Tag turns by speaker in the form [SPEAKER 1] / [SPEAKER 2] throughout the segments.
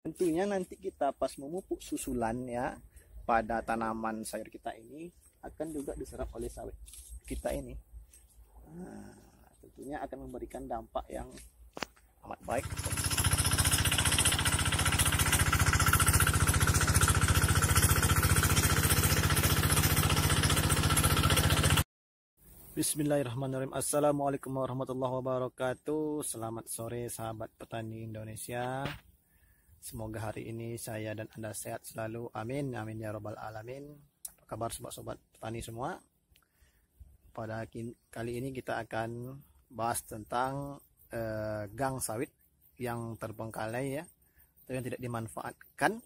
[SPEAKER 1] Tentunya nanti kita pas memupuk susulan ya pada tanaman sayur kita ini akan juga diserap oleh sawit kita ini. Nah, tentunya akan memberikan dampak yang amat baik. Bismillahirrahmanirrahim. Assalamualaikum warahmatullahi wabarakatuh. Selamat sore sahabat petani Indonesia. Semoga hari ini saya dan Anda sehat selalu. Amin. Amin ya robbal alamin. Apa kabar sobat-sobat petani semua? Pada kali ini kita akan bahas tentang gang sawit yang terbengkalai ya, atau yang tidak dimanfaatkan.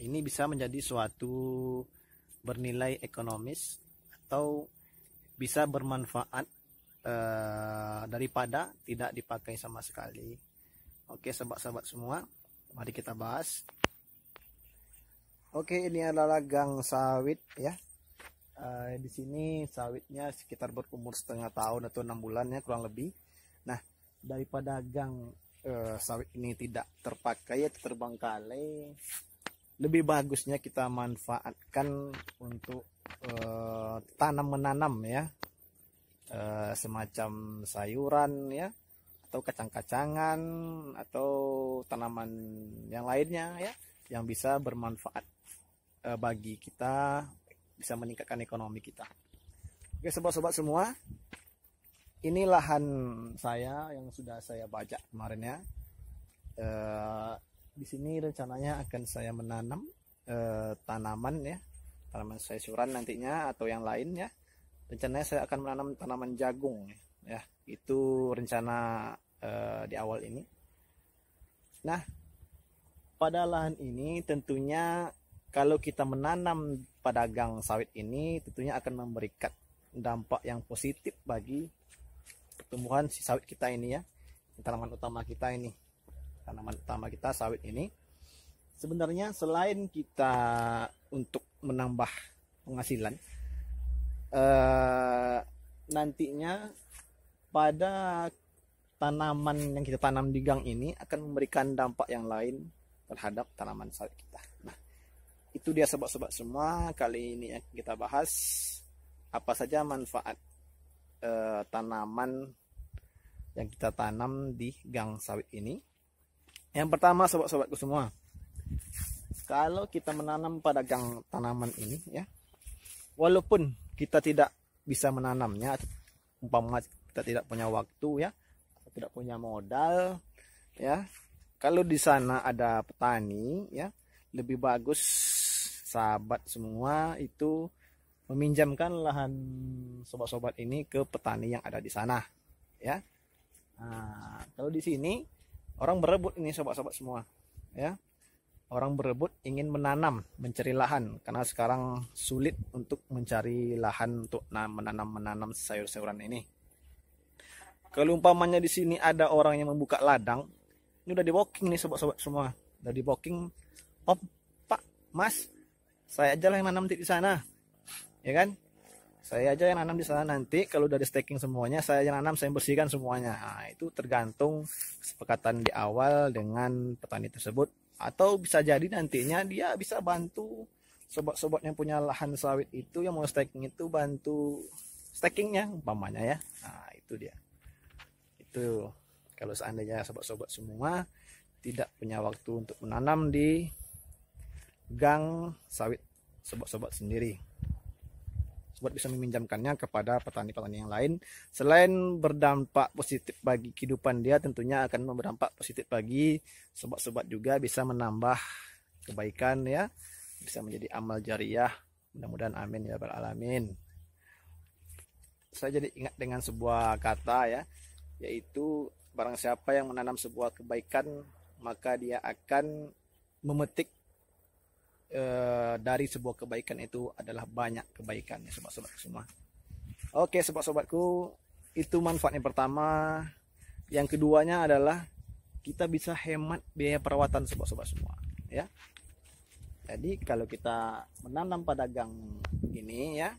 [SPEAKER 1] Ini bisa menjadi suatu bernilai ekonomis atau bisa bermanfaat daripada tidak dipakai sama sekali. Oke sahabat-sahabat semua, mari kita bahas. Oke, ini adalah gang sawit ya. Di sini sawitnya sekitar berumur setengah tahun atau 6 bulan ya kurang lebih. Nah, daripada gang sawit ini tidak terpakai atau terbengkalai, lebih bagusnya kita manfaatkan untuk tanam menanam ya, semacam sayuran ya, atau kacang-kacangan atau tanaman yang lainnya ya, yang bisa bermanfaat bagi kita, bisa meningkatkan ekonomi kita. Oke sobat-sobat semua, ini lahan saya yang sudah saya bajak kemarin ya. Di sini rencananya akan saya menanam tanaman ya, tanaman sayuran nantinya atau yang lain ya. Rencananya saya akan menanam tanaman jagung ya. Itu rencana di awal ini. Nah, pada lahan ini tentunya kalau kita menanam pada gang sawit ini tentunya akan memberikan dampak yang positif bagi pertumbuhan si sawit kita ini ya. Tanaman utama kita ini. Tanaman utama kita sawit ini sebenarnya selain kita untuk menambah penghasilan, nantinya pada tanaman yang kita tanam di gang ini akan memberikan dampak yang lain terhadap tanaman sawit kita. Nah, itu dia sobat-sobat semua, kali ini kita bahas apa saja manfaat tanaman yang kita tanam di gang sawit ini. Yang pertama sobat-sobatku semua, kalau kita menanam pada gang tanaman ini ya, walaupun kita tidak bisa menanamnya, umpama kita tidak punya waktu ya, tidak punya modal ya, kalau di sana ada petani ya, lebih bagus sahabat semua itu meminjamkan lahan sobat-sobat ini ke petani yang ada di sana ya. Nah, kalau di sini orang berebut ini sobat-sobat semua ya. Orang berebut ingin menanam, mencari lahan karena sekarang sulit untuk mencari lahan untuk menanam sayur-sayuran ini. Kalau umpamanya di sini ada orang yang membuka ladang, ini udah di booking nih sobat-sobat semua. Udah di booking. Oh, Pak, Mas, saya aja lah yang nanam di sana. Ya kan? Saya aja yang nanam di sana, nanti kalau udah di staking semuanya, saya yang nanam, saya bersihkan semuanya. Nah, itu tergantung kesepakatan di awal dengan petani tersebut. Atau bisa jadi nantinya dia bisa bantu sobat-sobat yang punya lahan sawit itu, yang mau staking itu, bantu stakingnya umpamanya ya. Nah, itu dia. Itu kalau seandainya sobat-sobat semua tidak punya waktu untuk menanam di gang sawit sobat-sobat sendiri, sobat bisa meminjamkannya kepada petani-petani yang lain. Selain berdampak positif bagi kehidupan dia, tentunya akan berdampak positif bagi sobat-sobat juga, bisa menambah kebaikan ya, bisa menjadi amal jariah. Mudah-mudahan amin ya rabbal alamin. Saya jadi ingat dengan sebuah kata ya, yaitu barang siapa yang menanam sebuah kebaikan, maka dia akan memetik dari sebuah kebaikan itu adalah banyak kebaikan ya sobat-sobat semua. Oke sobat-sobatku, itu manfaat yang pertama. Yang keduanya adalah kita bisa hemat biaya perawatan sobat-sobat semua ya. Jadi kalau kita menanam pada gang ini ya,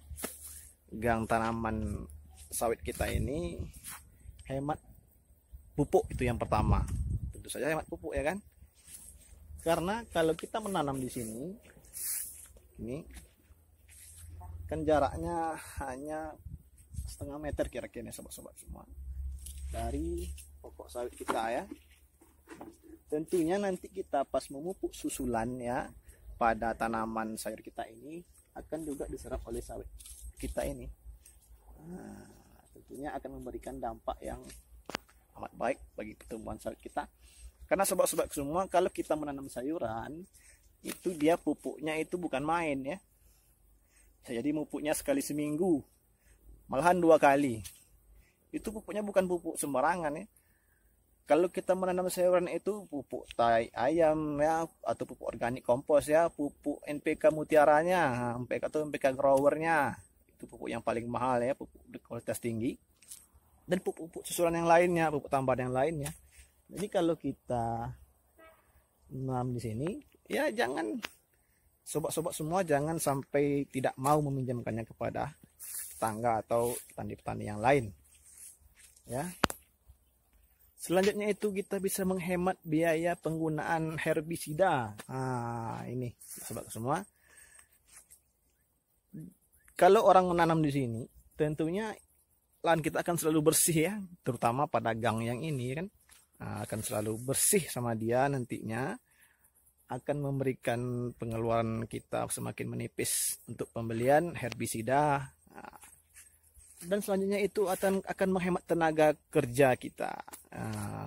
[SPEAKER 1] gang tanaman sawit kita ini, hemat pupuk itu yang pertama. Tentu saja hemat pupuk ya kan. Karena kalau kita menanam di sini, ini kan jaraknya hanya setengah meter kira-kira sobat-sobat semua dari pokok sawit kita ya. Tentunya nanti kita pas memupuk susulan ya pada tanaman sayur kita ini akan juga diserap oleh sawit kita ini. Nah, tentunya akan memberikan dampak yang amat baik bagi pertumbuhan sawit kita. Karena sobat-sobat semua, kalau kita menanam sayuran, itu dia pupuknya itu bukan main ya. Jadi pupuknya sekali seminggu, malahan 2 kali. Itu pupuknya bukan pupuk sembarangan ya. Kalau kita menanam sayuran itu pupuk tai ayam ya, atau pupuk organik kompos ya, pupuk NPK mutiaranya, NPK atau NPK growernya. Itu pupuk yang paling mahal ya, pupuk kualitas tinggi. Dan pupuk susulan yang lainnya, pupuk tambahan yang lainnya. Jadi kalau kita menanam di sini, ya jangan, sobat-sobat semua jangan sampai tidak mau meminjamkannya kepada tetangga atau petani-petani yang lain. Ya. Selanjutnya itu kita bisa menghemat biaya penggunaan herbisida. Nah, ini sobat semua. Kalau orang menanam di sini, tentunya lahan kita akan selalu bersih ya, terutama pada gang yang ini kan. Akan selalu bersih sama dia, nantinya akan memberikan pengeluaran kita semakin menipis untuk pembelian herbisida. Dan selanjutnya itu akan menghemat tenaga kerja kita.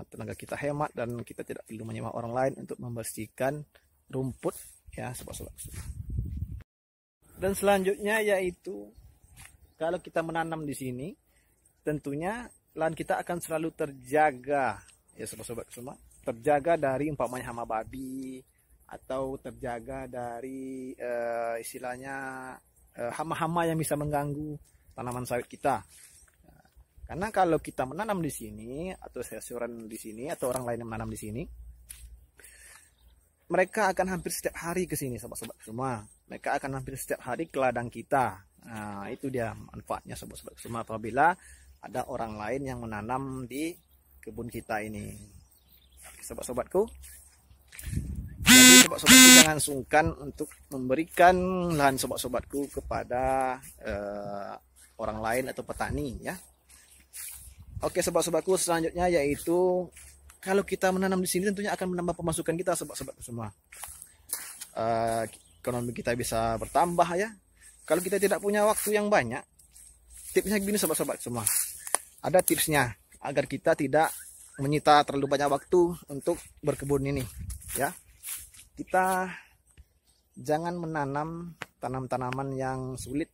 [SPEAKER 1] Tenaga kita hemat dan kita tidak perlu menyewa orang lain untuk membersihkan rumput ya sobat-sobat. Dan selanjutnya yaitu kalau kita menanam di sini, tentunya lahan kita akan selalu terjaga ya sobat-sobat semua, terjaga dari umpamanya hama babi atau terjaga dari istilahnya hama-hama yang bisa mengganggu tanaman sawit kita. Karena kalau kita menanam di sini atau sayuran di sini atau orang lain yang menanam di sini, mereka akan hampir setiap hari ke sini sobat-sobat semua. Mereka akan hampir setiap hari ke ladang kita. Nah, itu dia manfaatnya sobat-sobat semua apabila ada orang lain yang menanam di kebun kita ini. Sobat-sobatku, jadi sobat-sobatku jangan sungkan untuk memberikan lahan sobat-sobatku kepada orang lain atau petani ya. Oke sobat-sobatku, selanjutnya yaitu kalau kita menanam di sini tentunya akan menambah pemasukan kita sobat-sobatku semua. Ekonomi kita bisa bertambah ya. Kalau kita tidak punya waktu yang banyak, tipsnya gini sobat-sobat semua. Ada tipsnya agar kita tidak menyita terlalu banyak waktu untuk berkebun ini ya. Kita jangan menanam tanaman-tanaman yang sulit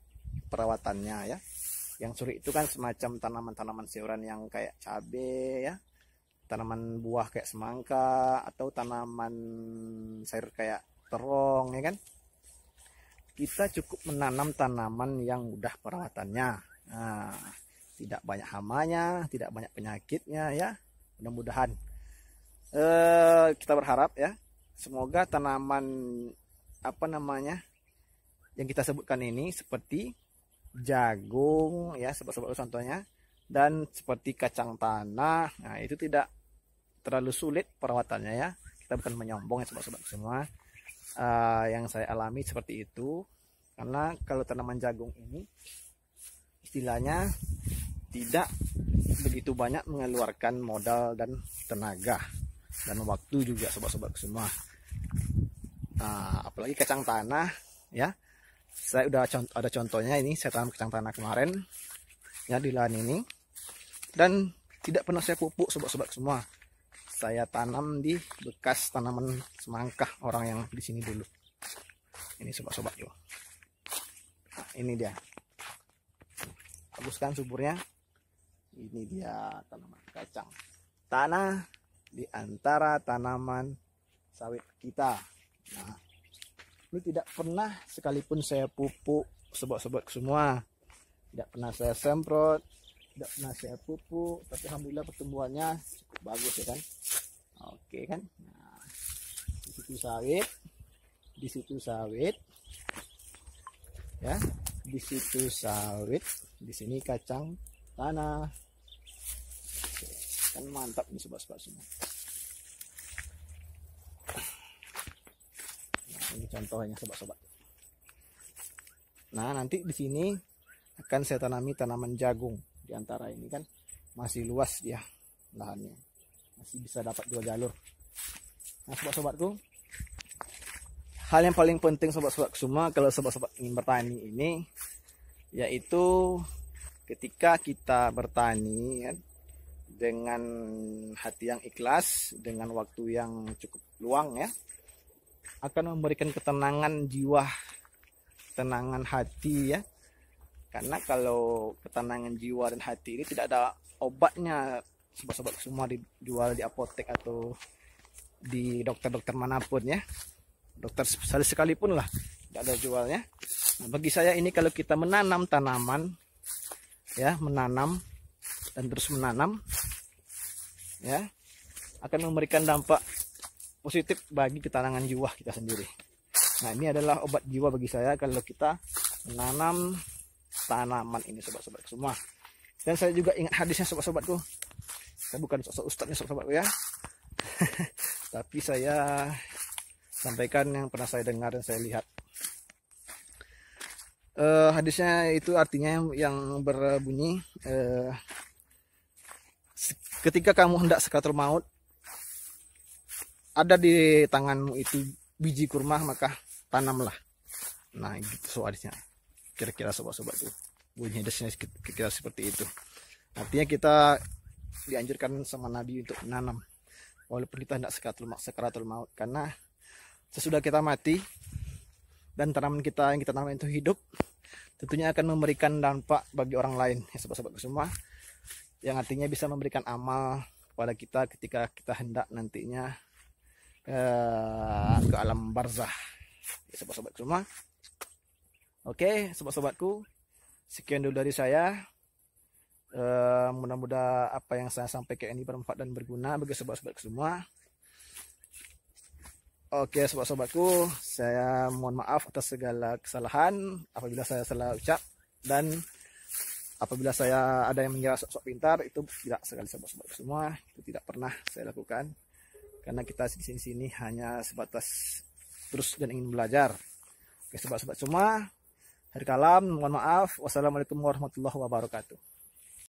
[SPEAKER 1] perawatannya ya. Yang sulit itu kan semacam tanaman-tanaman sayuran yang kayak cabai ya, tanaman buah kayak semangka, atau tanaman sayur kayak terong ya kan. Kita cukup menanam tanaman yang mudah perawatannya. Nah, tidak banyak hamanya, tidak banyak penyakitnya ya. Mudah-mudahan kita berharap ya, semoga tanaman yang kita sebutkan ini seperti jagung ya sobat-sobat contohnya, dan seperti kacang tanah, nah itu tidak terlalu sulit perawatannya ya. Kita bukan menyombong ya sobat-sobat semua. Yang saya alami seperti itu, karena kalau tanaman jagung ini istilahnya tidak begitu banyak mengeluarkan modal dan tenaga dan waktu juga sobat-sobat semua. Apalagi kacang tanah ya, saya udah ada contohnya, ini saya tanam kacang tanah kemarin ya di lahan ini, dan tidak pernah saya pupuk sobat-sobat semua. Saya tanam di bekas tanaman semangka orang yang di sini dulu. Ini sobat-sobat yo. Nah, ini dia. Bagus kan suburnya? Ini dia tanaman kacang tanah di antara tanaman sawit kita. Nah, ini tidak pernah sekalipun saya pupuk sobat-sobat semua. Tidak pernah saya semprot, tidak pernah saya pupuk, tapi alhamdulillah pertumbuhannya cukup bagus ya kan. Oke kan. Nah, di situ sawit ya, di situ sawit, di sini kacang tanah. Kan mantap nih sobat-sobat semua. Ini contohnya sobat-sobat. Nah, nanti di sini akan saya tanami tanaman jagung. Di antara ini kan masih luas ya lahannya. Masih bisa dapat 2 jalur. Nah, sobat-sobatku, hal yang paling penting sobat-sobat semua kalau sobat-sobat ingin bertani ini, yaitu ketika kita bertani kan, dengan hati yang ikhlas, dengan waktu yang cukup luang ya, akan memberikan ketenangan jiwa, ketenangan hati ya. Karena kalau ketenangan jiwa dan hati ini tidak ada obatnya sobat-sobat semua, dijual di apotek atau di dokter-dokter manapun ya, dokter spesialis sekalipun lah tidak ada jualnya. Nah, bagi saya ini kalau kita menanam tanaman ya, menanam dan terus menanam ya, akan memberikan dampak positif bagi ketenangan jiwa kita sendiri. Nah, ini adalah obat jiwa bagi saya kalau kita menanam tanaman ini sobat-sobat semua. Dan saya juga ingat hadisnya sobat-sobatku. Saya bukan sosok ustadznya sobat-sobatku ya. Tapi saya sampaikan yang pernah saya dengar dan saya lihat. Hadisnya itu artinya yang berbunyi, ketika kamu hendak sakaratul maut, ada di tanganmu itu biji kurma, maka tanamlah. Nah, gitu hadisnya. Kira-kira sobat-sobat tuh bunyi hadisnya kira-kira seperti itu. Artinya kita dianjurkan sama Nabi untuk menanam walaupun kita hendak sakaratul maut, karena sesudah kita mati dan tanaman kita yang kita tanam itu hidup, tentunya akan memberikan dampak bagi orang lain ya sobat-sobat semua, yang artinya bisa memberikan amal kepada kita ketika kita hendak nantinya ke alam barzah ya sobat-sobat semua. Oke sobat-sobatku, sekian dulu dari saya. Mudah-mudahan apa yang saya sampaikan ini bermanfaat dan berguna bagi sobat-sobat semua. Oke sobat-sobatku, saya mohon maaf atas segala kesalahan apabila saya salah ucap, dan apabila saya ada yang mengira sok-sok pintar, itu tidak sekali sobat-sobat semua, itu tidak pernah saya lakukan, karena kita di sini hanya sebatas terus dan ingin belajar. Oke sobat-sobat semua, hari kalam, mohon maaf. Wassalamualaikum warahmatullahi wabarakatuh.